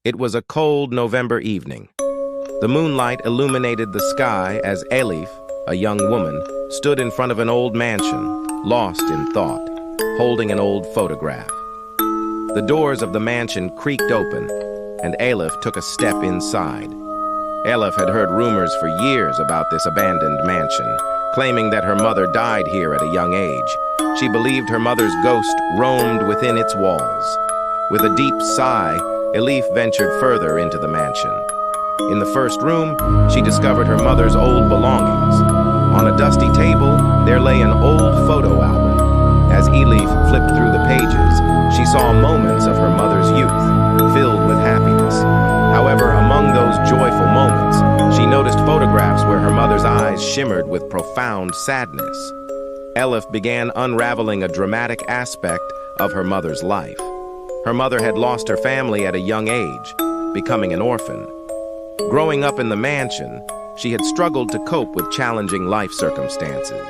It was a cold November evening. The moonlight illuminated the sky as Elif, a young woman, stood in front of an old mansion, lost in thought, holding an old photograph. The doors of the mansion creaked open, and Elif took a step inside. Elif had heard rumors for years about this abandoned mansion, claiming that her mother died here at a young age. She believed her mother's ghost roamed within its walls. With a deep sigh, Elif ventured further into the mansion. In the first room, she discovered her mother's old belongings. On a dusty table, there lay an old photo album. As Elif flipped through the pages, she saw moments of her mother's youth, filled with happiness. However, among those joyful moments, she noticed photographs where her mother's eyes shimmered with profound sadness. Elif began unraveling a dramatic aspect of her mother's life. Her mother had lost her family at a young age, becoming an orphan. Growing up in the mansion, she had struggled to cope with challenging life circumstances.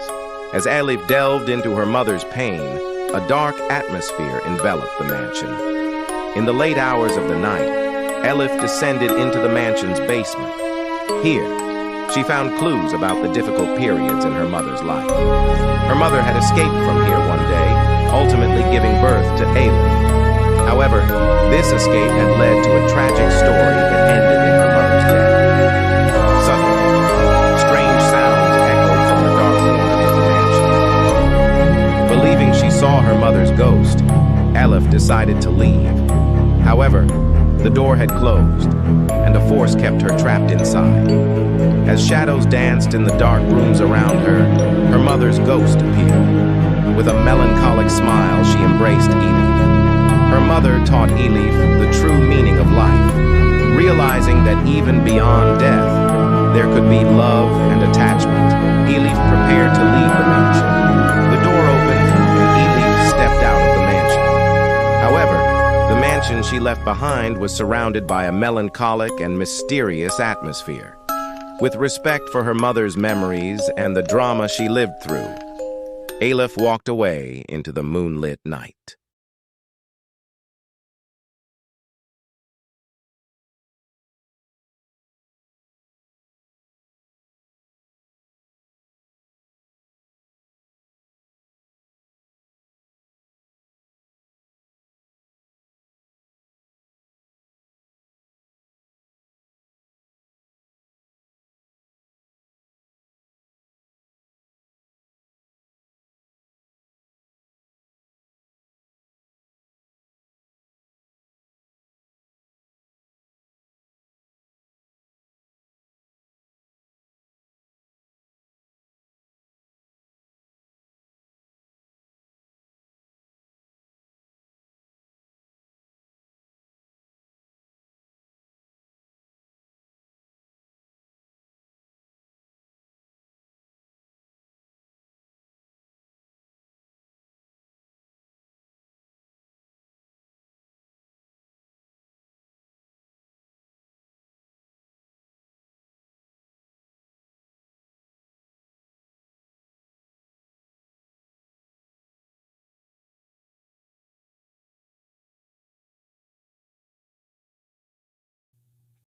As Elif delved into her mother's pain, a dark atmosphere enveloped the mansion. In the late hours of the night, Elif descended into the mansion's basement. Here, she found clues about the difficult periods in her mother's life. Her mother had escaped from here one day, ultimately giving birth to Elif. However, this escape had led to a tragic story that ended in her mother's death. Suddenly, strange sounds echoed from the dark corners of the mansion. Believing she saw her mother's ghost, Elif decided to leave. However, the door had closed, and a force kept her trapped inside. As shadows danced in the dark rooms around her, her mother's ghost appeared. With a melancholic smile, she embraced Elif. Her mother taught Elif the true meaning of life, realizing that even beyond death, there could be love and attachment. Elif prepared to leave the mansion. The door opened, and Elif stepped out of the mansion. However, the mansion she left behind was surrounded by a melancholic and mysterious atmosphere. With respect for her mother's memories and the drama she lived through, Elif walked away into the moonlit night.